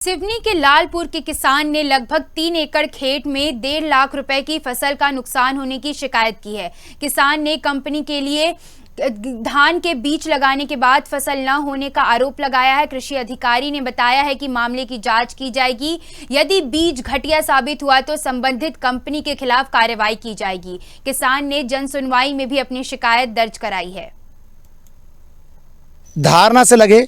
सिवनी के लालपुर के किसान ने लगभग 3 एकड़ खेत में 1.5 लाख रुपए की फसल का नुकसान होने की शिकायत की है। किसान ने कंपनी के लिए धान के बीज लगाने के बाद फसल न होने का आरोप लगाया है। कृषि अधिकारी ने बताया है कि मामले की जांच की जाएगी। यदि बीज घटिया साबित हुआ तो संबंधित कंपनी के खिलाफ कार्रवाई की जाएगी। किसान ने जन सुनवाई में भी अपनी शिकायत दर्ज कराई है। धारणा से लगे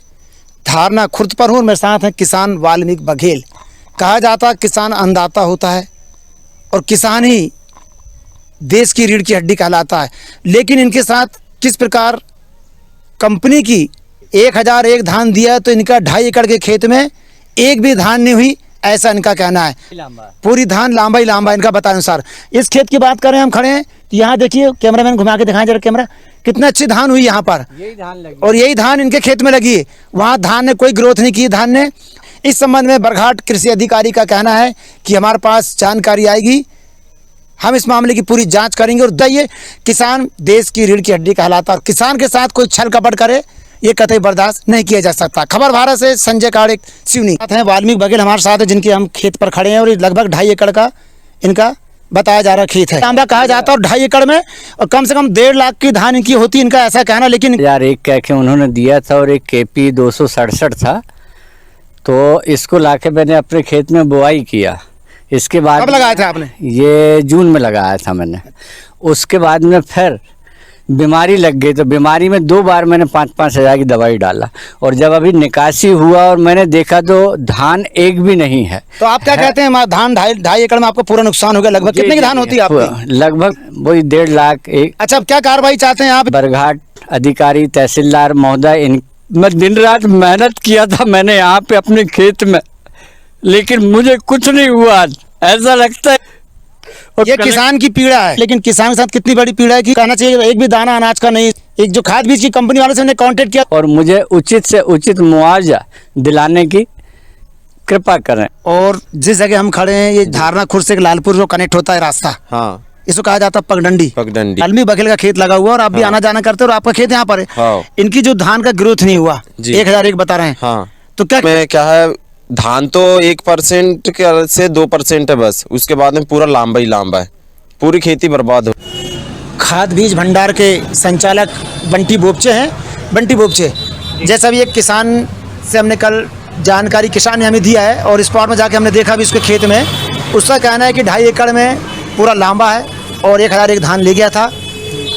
धारणा खुर्द पर हूँ। मेरे साथ हैं किसान वाल्मीकि बघेल। कहा जाता है किसान अन्नदाता होता है और किसान ही देश की रीढ़ की हड्डी कहलाता है। लेकिन इनके साथ किस प्रकार कंपनी की 1001 धान दिया तो इनका 2.5 एकड़ के खेत में एक भी धान नहीं हुई, ऐसा इनका कहना है। पूरी धान लांबा ही लांबा इनका बताने अनुसार। इस खेत की बात करें, हम खड़े हैं तो यहाँ देखिए, कैमरामैन घुमा के दिखाएं जरा कैमरा, कितनी अच्छी धान हुई यहाँ पर। यही धान लगी और यही धान इनके खेत में लगी है। वहाँ धान ने कोई ग्रोथ नहीं की धान ने। इस संबंध में बरघाट कृषि अधिकारी का कहना है कि हमारे पास जानकारी आएगी, हम इस मामले की पूरी जांच करेंगे। और ये किसान देश की रीढ़ की हड्डी कहलाता है। किसान के साथ कोई छल कपट करे ये कतई बर्दाश्त नहीं किया जा सकता। खबर भारत से संजय काड़े, सिवनी। हैं वाल्मीकि बघेल हमारे साथ है, जिनके हम खेत पर खड़े हैं और लगभग 2.5 एकड़ का इनका बताया जा रहा खेत है। लांबा कहा जाता है और 2.5 एकड़ में और कम से कम 1.5 लाख की धान इनकी होती, इनका ऐसा कहना। लेकिन यार एक कह के उन्होंने दिया था और एक KP 267 था, तो इसको लाके मैंने अपने खेत में बुआई किया। इसके बाद कब लगाया था आपने? ये जून में लगाया था मैंने। उसके बाद में फिर बीमारी लग गई, तो बीमारी में 2 बार मैंने 5-5 हज़ार की दवाई डाला। और जब अभी निकासी हुआ और मैंने देखा तो धान एक भी नहीं है। तो आप क्या कहते हैं, धान 2.5 एकड़ में आपको पूरा नुकसान हो गया। लगभग कितने की धान होती है आपकी? लगभग वही 1.5 लाख। अच्छा, अब क्या कार्रवाई चाहते हैं आप? बरघाट अधिकारी, तहसीलदार महोदय, मैं दिन रात मेहनत किया था मैंने यहाँ पे अपने खेत में, लेकिन मुझे कुछ नहीं हुआ। ऐसा लगता है ये किसान की पीड़ा है। लेकिन किसान के साथ कितनी बड़ी पीड़ा है कि कहना चाहिए एक भी दाना अनाज का नहीं। एक जो खाद बीज की कंपनी वाले से हमने कांटेक्ट किया और मुझे उचित से उचित मुआवजा दिलाने की कृपा करें। और जिस जगह हम खड़े हैं ये धारणा खुर्द से लालपुर जो कनेक्ट होता है रास्ता, हाँ, इसको कहा जाता है पगडंडी। वाल्मीकि बघेल का खेत लगा हुआ और आप भी आना जाना करते हो और आपका खेत यहाँ पर है। हाँ। इनकी जो धान का ग्रोथ नहीं हुआ, 1001 बता रहे हैं। हाँ। तो क्या है, धान तो 1% से 2% है बस। उसके बाद में पूरा लांबा ही लांबा है, पूरी खेती बर्बाद हो। खाद बीज भंडार के संचालक बंटी बोपचे हैं। बंटी बोपचे, जैसा भी एक किसान से हमने कल जानकारी किसान ने हमें दिया है और स्पॉट में जाके हमने देखा भी उसके खेत में, उसका कहना है कि 2.5 एकड़ में पूरा लांबा है और 1001 धान ले गया था।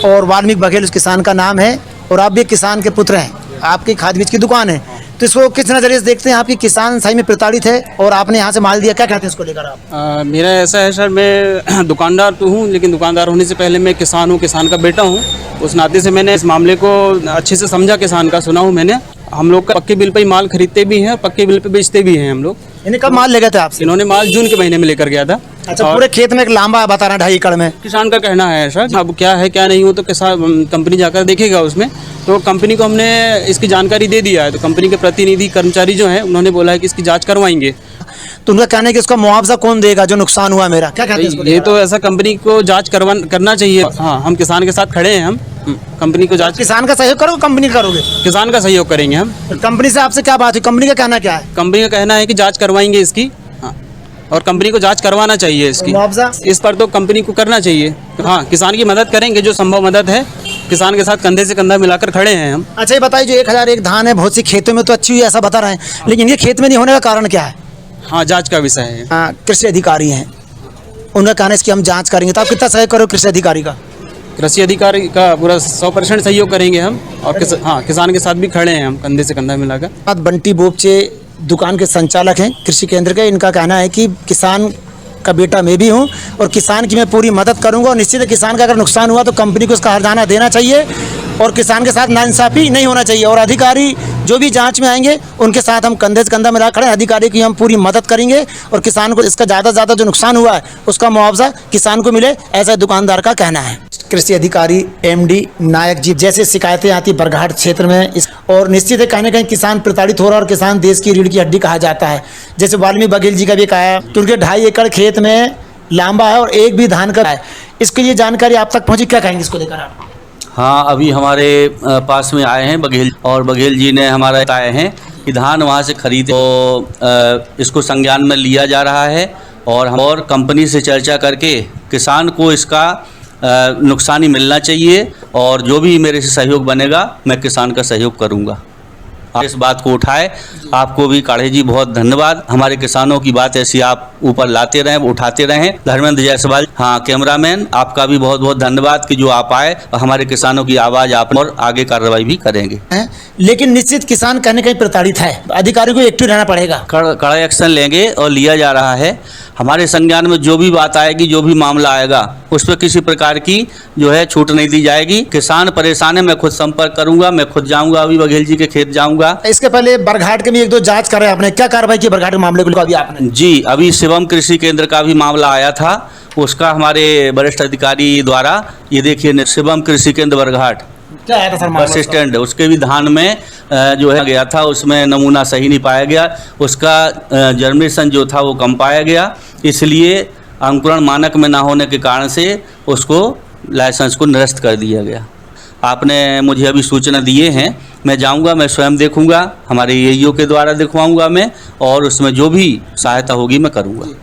और वाल्मीकि बघेल उस किसान का नाम है और आप भी एक किसान के पुत्र हैं, आपकी खाद बीज की दुकान है। तो इसको किस नज़रिए से देखते हैं? आपकी किसान सही में प्रताड़ित है और आपने यहाँ से माल दिया, क्या कहते हैं इसको लेकर आप? मेरा ऐसा है सर, मैं दुकानदार तो हूँ, लेकिन दुकानदार होने से पहले मैं किसान हूँ, किसान का बेटा हूँ। उस नाते से मैंने इस मामले को अच्छे से समझा, किसान का सुना हूँ मैंने। हम लोग का पक्के बिल पे ही माल खरीदते भी हैं, पक्के बिल पे बेचते भी हैं हम लोग। इन्हें कब माल ले गए थे आपसे? इन्होंने माल जून के महीने में लेकर गया था। अच्छा, पूरे खेत में एक लांबा बता रहे हैं 2.5 एकड़ में। किसान का कहना है सर, अब क्या है क्या नहीं हो तो किसान कंपनी जाकर देखेगा उसमें। तो कंपनी को हमने इसकी जानकारी दे दिया है, तो कंपनी के प्रतिनिधि कर्मचारी जो हैं उन्होंने बोला है कि इसकी जांच करवाएंगे। तो उनका कहना है कि इसका मुआवजा कौन देगा जो नुकसान हुआ मेरा, क्या कहते हैं इसको? ये तो ऐसा कंपनी को जांच करना चाहिए। हाँ, हम किसान के साथ खड़े हैं, हम कंपनी को जांच। किसान का सहयोग करोगे, कंपनी करोगे? किसान का सहयोग करेंगे हम। कंपनी से आपसे क्या बात हुई? कंपनी का कहना क्या है? कंपनी का कहना है कि जांच करवाएंगे इसकी। हाँ, और कंपनी को जांच करवाना चाहिए इसकी। मुआवजा इस पर तो कंपनी को करना चाहिए। हाँ, किसान की मदद करेंगे, जो संभव मदद है। किसान के साथ कंधे से कंधा मिलाकर खड़े हैं हम। अच्छा, ये बताइए, जो 1001 धान है बहुत सी खेतों में तो अच्छी हुई ऐसा बता रहे हैं, लेकिन ये खेत में नहीं होने का कारण क्या है? हाँ, जांच का विषय है। हाँ, कृषि अधिकारी हैं, उनका कहना है इसकी हम जांच करेंगे। तो आप कितना सहयोग करो कृषि अधिकारी का? कृषि अधिकारी का पूरा 100% सहयोग करेंगे हम। और हाँ, किसान के साथ भी खड़े हैं हम, कंधे से कंधा मिलाकर। बंटी बोपचे दुकान के संचालक हैं कृषि केंद्र के। इनका कहना है कि किसान का बेटा मैं भी हूं और किसान की मैं पूरी मदद करूंगा और निश्चित है किसान का अगर नुकसान हुआ तो कंपनी को उसका हर्जाना देना चाहिए और किसान के साथ नाइंसाफी नहीं होना चाहिए। और अधिकारी जो भी जांच में आएंगे उनके साथ हम कंधे से कंधा मिला खड़े हैं। अधिकारी की हम पूरी मदद करेंगे और किसान को इसका ज़्यादा से ज़्यादा जो नुकसान हुआ है उसका मुआवजा किसान को मिले, ऐसा दुकानदार का कहना है। कृषि अधिकारी MD नायक जी, जैसे शिकायतें आती बरघाट क्षेत्र में और निश्चित है कहीं ना कहीं किसान प्रताड़ित हो रहा है और किसान देश की रीढ़ की हड्डी कहा जाता है। जैसे वाल्मीकि बघेल जी का भी कहा, तो उनके 2.5 एकड़ खेत में लांबा है और एक भी धान का है। इसके लिए जानकारी आप तक पहुंची, क्या कहेंगे इसको लेकर आप? हाँ, अभी हमारे पास में आए हैं बघेल, और बघेल जी ने हमारा बताए हैं कि धान वहाँ से खरीदे, तो इसको संज्ञान में लिया जा रहा है और हम और कंपनी से चर्चा करके किसान को इसका नुकसानी मिलना चाहिए और जो भी मेरे से सहयोग बनेगा मैं किसान का सहयोग करूँगा। इस बात को उठाए, आपको भी काढ़े जी बहुत धन्यवाद। हमारे किसानों की बात ऐसी आप ऊपर लाते रहें, उठाते रहें। धर्मेंद्र जायसवाल, हाँ कैमरामैन, आपका भी बहुत बहुत धन्यवाद कि जो आप आए और हमारे किसानों की आवाज़ आप और आगे कार्रवाई भी करेंगे। लेकिन निश्चित किसान कहीं न कहीं प्रताड़ित है, अधिकारियों को एक्टिव रहना पड़ेगा। कड़ा एक्शन लेंगे और लिया जा रहा है। हमारे संज्ञान में जो भी बात आएगी, जो भी मामला आएगा, उस पर किसी प्रकार की जो है छूट नहीं दी जाएगी। किसान परेशान है, मैं खुद संपर्क करूंगा, मैं खुद जाऊंगा, अभी बघेल जी के खेत जाऊंगा। इसके पहले बरघाट के भी एक दो जांच कर रहे हैं आपने, क्या कार्रवाई की बरघाट के मामले को अभी आपने? जी, अभी शिवम कृषि केंद्र का भी मामला आया था, उसका हमारे वरिष्ठ अधिकारी द्वारा, ये देखिए शिवम कृषि केंद्र बरघाट क्या आया था सर बस स्टैंड, उसके भी धान में जो है गया था, उसमें नमूना सही नहीं पाया गया, उसका जर्मिनेशन जो था वो कम पाया गया, इसलिए अंकुरण मानक में ना होने के कारण से उसको लाइसेंस को निरस्त कर दिया गया। आपने मुझे अभी सूचना दिए हैं, मैं जाऊंगा, मैं स्वयं देखूंगा, हमारे एईओ के द्वारा दिखवाऊंगा मैं, और उसमें जो भी सहायता होगी मैं करूंगा।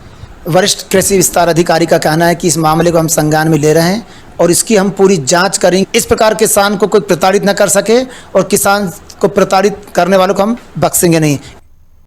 वरिष्ठ कृषि विस्तार अधिकारी का कहना है कि इस मामले को हम संज्ञान में ले रहे हैं और इसकी हम पूरी जांच करेंगे, इस प्रकार किसान को कोई प्रताड़ित न कर सके और किसान को प्रताड़ित करने वालों को हम बख्शेंगे नहीं।